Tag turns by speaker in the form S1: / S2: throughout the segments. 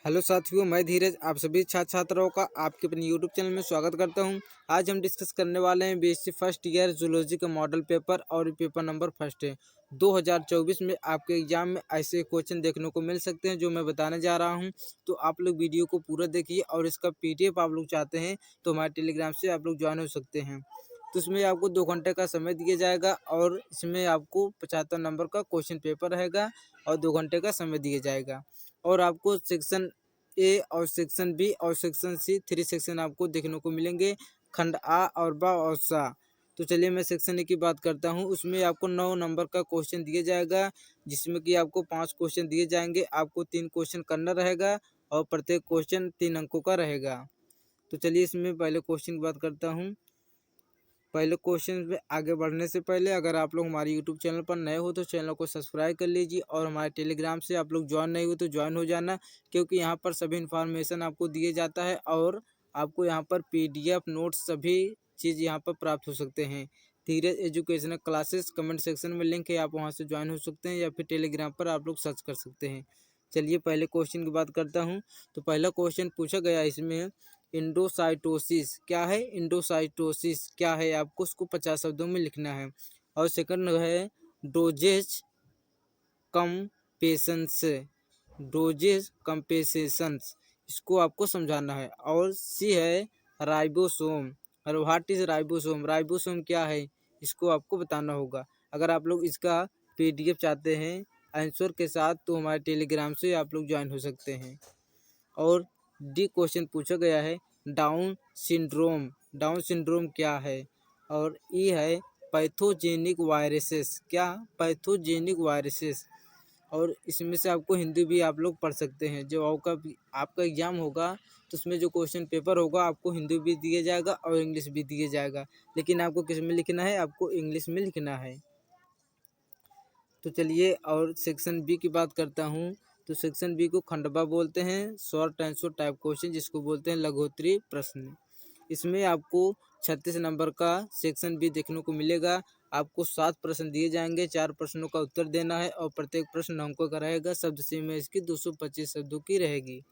S1: Hello साथियों, मैं धीरज आप सभी छात्र छात्राओं का आपके अपने यूट्यूब चैनल में स्वागत करता हूं। आज हम डिस्कस करने वाले हैं बीएससी फर्स्ट ईयर जूलॉजी का मॉडल पेपर और पेपर नंबर फर्स्ट है 2024 में। आपके एग्जाम में ऐसे क्वेश्चन देखने को मिल सकते हैं जो मैं बताने जा रहा हूं। तो आप लोग वीडियो को पूरा देखिए और इसका पीडीएफ आप लोग चाहते हैं तो हमारे टेलीग्राम से आप लोग ज्वाइन हो सकते हैं। तो इसमें आपको 2 घंटे का समय दिया जाएगा और इसमें आपको 75 नंबर का क्वेश्चन पेपर रहेगा और 2 घंटे का समय दिया जाएगा। और आपको सेक्शन ए और सेक्शन बी और सेक्शन सी 3 सेक्शन आपको देखने को मिलेंगे, खंड आ और बा और सा। तो चलिए मैं सेक्शन ए की बात करता हूँ। उसमें आपको 9 नंबर का क्वेश्चन दिया जाएगा, जिसमें कि आपको 5 क्वेश्चन दिए जाएंगे। आपको 3 क्वेश्चन करना रहेगा और प्रत्येक क्वेश्चन 3 अंकों का रहेगा। तो चलिए इसमें पहले क्वेश्चन की बात करता हूँ। पहले क्वेश्चन में आगे बढ़ने से पहले अगर आप लोग हमारे यूट्यूब चैनल पर नए हो तो चैनल को सब्सक्राइब कर लीजिए और हमारे टेलीग्राम से आप लोग ज्वाइन नहीं हो तो ज्वाइन हो जाना, क्योंकि यहाँ पर सभी इन्फॉर्मेशन आपको दिए जाता है और आपको यहाँ पर पीडीएफ नोट्स सभी चीज़ यहाँ पर प्राप्त हो सकते हैं। धीरज एजुकेशनल क्लासेस कमेंट सेक्शन में लिंक है, आप वहाँ से ज्वाइन हो सकते हैं या फिर टेलीग्राम पर आप लोग सर्च कर सकते हैं। चलिए पहले क्वेश्चन की बात करता हूँ। तो पहला क्वेश्चन पूछा गया इसमें, इंडोसाइटोसिस क्या है? इंडोसाइटोसिस क्या है आपको उसको 50 शब्दों में लिखना है। और सेकंड है डोजेज कंपेशंस, डोजेज कंपेशंस इसको आपको समझाना है। और सी है राइबोसोम। और व्हाट इज राइबोसोम, राइबोसोम क्या है इसको आपको बताना होगा। अगर आप लोग इसका पीडीएफ चाहते हैं आंसर के साथ तो हमारे टेलीग्राम से आप लोग ज्वाइन हो सकते हैं। और डी क्वेश्चन पूछा गया है डाउन सिंड्रोम, डाउन सिंड्रोम क्या है। और ई है पैथोजेनिक वायरसेस, क्या? Pathogenic viruses. और इसमें से आपको हिंदी भी आप लोग पढ़ सकते हैं। जो आपका एग्जाम होगा तो उसमें जो क्वेश्चन पेपर होगा आपको हिंदी भी दिया जाएगा और इंग्लिश भी दिया जाएगा, लेकिन आपको किस में लिखना है? आपको इंग्लिश में लिखना है। तो चलिए और सेक्शन बी की बात करता हूँ। तो सेक्शन बी को खंडवा बोलते हैं, शॉर्ट आंसर टाइप क्वेश्चन जिसको बोलते हैं लघुत्तरीय प्रश्न। इसमें आपको 36 नंबर का सेक्शन बी देखने को मिलेगा। आपको 7 प्रश्न दिए जाएंगे, 4 प्रश्नों का उत्तर देना है और प्रत्येक प्रश्न अंकों का रहेगा। शब्द सीमा इसकी 225 शब्दों की रहेगी।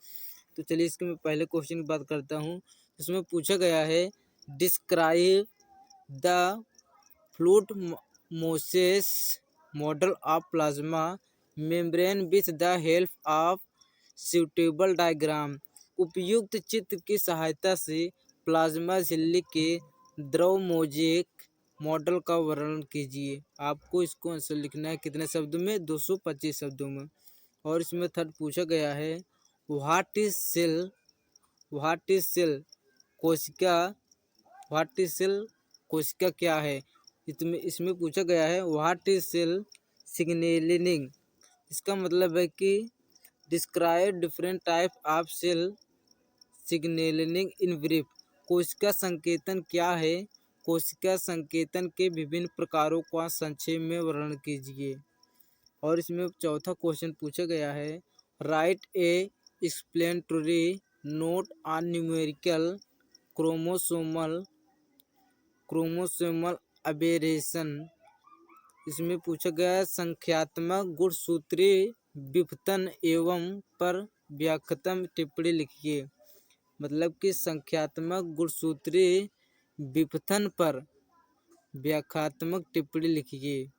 S1: तो चलिए इसके मैं पहले क्वेश्चन की बात करता हूँ। इसमें पूछा गया है describe the fluid Moses model of plasma membrane with the help of suitable diagram. उपयुक्त चित्र की सहायता से प्लाज्मा झिल्ली के द्रव मोजेक मॉडल का वर्णन कीजिए। आपको इसको आंसर लिखना है कितने शब्दों में? 225 शब्दों में। और इसमें थर्ड पूछा गया है what is cell, what is cell कोशिका, व्हाट इज सेल कोशिका क्या है। इसमें पूछा गया है व्हाट इज सेल सिग्नलिंग। इसका मतलब है कि describe different type of cell signalling in brief. कोशिका संकेतन क्या है? कोशिका संकेतन के विभिन्न प्रकारों का संक्षेप में वर्णन कीजिए। और इसमें चौथा क्वेश्चन पूछा गया है write a explanatory note on numerical chromosomal aberration. इसमें पूछा गया है संख्यात्मक गुणसूत्रीय विघटन एवं पर व्याख्यात्मक टिप्पणी लिखिए। मतलब कि संख्यात्मक गुणसूत्रीय विघटन पर व्याख्यात्मक टिप्पणी लिखिए।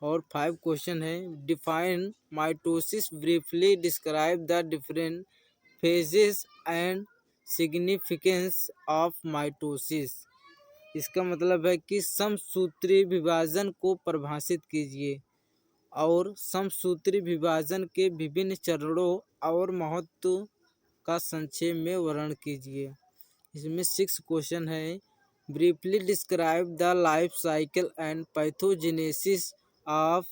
S1: और 5 क्वेश्चन है define mitosis briefly, describe the different phases and significance of mitosis. इसका मतलब है कि समसूत्री विभाजन को परिभाषित कीजिए और समसूत्री विभाजन के विभिन्न चरणों और महत्व का संक्षेप में वर्णन कीजिए। इसमें 6 क्वेश्चन है briefly describe the life cycle and pathogenesis of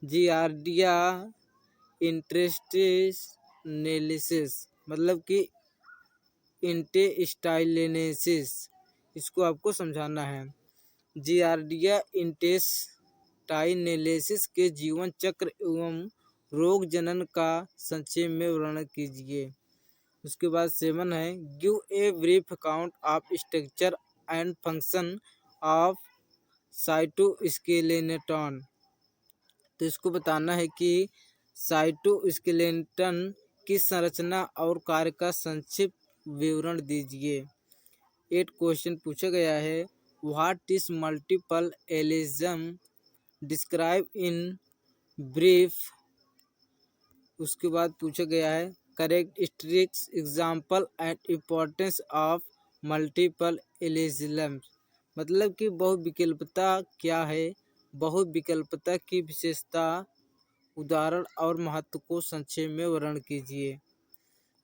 S1: Giardia intestinalis, मतलब कि इंटेस्टाइनेलिसिस इसको आपको समझाना है। जियार्डिया इंटेस्टाइनेलिसिस के जीवन चक्र एवं रोग जनन का संक्षेप में वर्णन कीजिए। उसके बाद 7 है give a brief account of structure and function of cytoskeleton. तो इसको बताना है कि साइटोस्केलेटन की संरचना और कार्य का संक्षिप्त विवरण दीजिए। 8 क्वेश्चन पूछा गया है। What is multiple allelism, describe in brief. उसके बाद पूछा गया है characteristics example and importance of multiple allelism. मतलब कि बहुविकल्पता क्या है, बहुविकल्पता की विशेषता, उदाहरण और महत्व को संक्षेप में वर्णन कीजिए।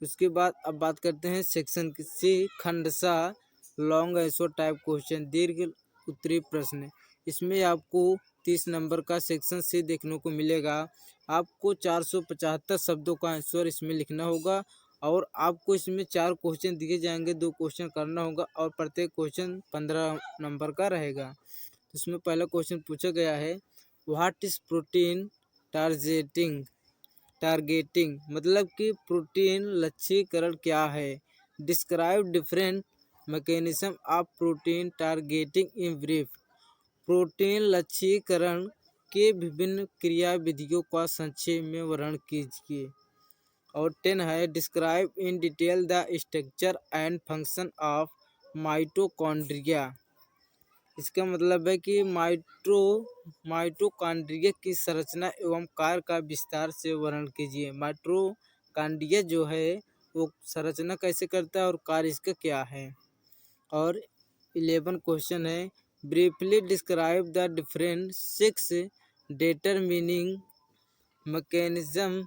S1: उसके बाद अब बात करते हैं सेक्शन सी खंडसा लॉन्ग आंसर टाइप क्वेश्चन, दीर्घ उत्तरीय प्रश्न। इसमें आपको 30 नंबर का सेक्शन सी देखने को मिलेगा। आपको 475 शब्दों का आंसर इसमें लिखना होगा और आपको इसमें 4 क्वेश्चन दिए जाएंगे, 2 क्वेश्चन करना होगा और प्रत्येक क्वेश्चन 15 नंबर का रहेगा। इसमें पहला क्वेश्चन पूछा गया है व्हाट इज प्रोटीन टारगेटिंग, मतलब कि प्रोटीन लक्ष्यीकरण क्या है। Describe different mechanism of protein targeting in brief. Protein लक्ष्यीकरण के विभिन्न क्रियाविधियों का संक्षेप में वर्णन कीजिए। और 10 है describe in detail the structure and function of mitochondria. इसका मतलब है कि माइटोकॉन्ड्रिया की संरचना एवं कार्य का विस्तार से वर्णन कीजिए। माइटोकॉन्ड्रिया जो है वो संरचना कैसे करता है और कार्य इसका क्या है। और 11 क्वेश्चन है briefly describe the different 6 determining mechanism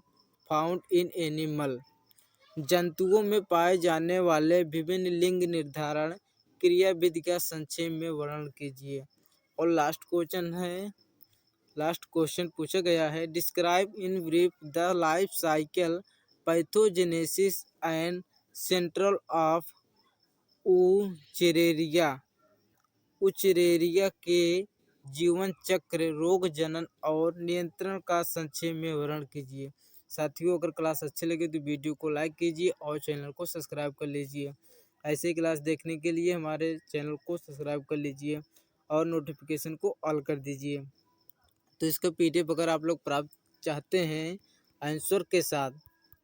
S1: found in animal. जंतुओं में पाए जाने वाले विभिन्न लिंग निर्धारण क्रियाविधि का संक्षेप में वर्णन कीजिए। और लास्ट क्वेश्चन पूछा गया है describe in brief the life cycle pathogenesis and central of Wuchereria के जीवन चक्र, रोग जनन और नियंत्रण का संक्षेप में वर्णन कीजिए। साथियों अगर क्लास अच्छी लगे तो वीडियो को लाइक कीजिए और चैनल को सब्सक्राइब कर लीजिए। ऐसे ही क्लास देखने के लिए हमारे चैनल को सब्सक्राइब कर लीजिए और नोटिफिकेशन को ऑल कर दीजिए। तो इसका PDF अगर आप लोग प्राप्त चाहते हैं आंसर के साथ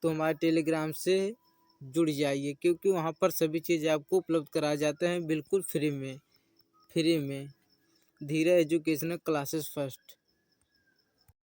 S1: तो हमारे टेलीग्राम से जुड़ जाइए, क्योंकि वहाँ पर सभी चीज़ आपको उपलब्ध कराया जाता है बिल्कुल फ्री में। धीरे एजुकेशनल क्लासेस फर्स्ट।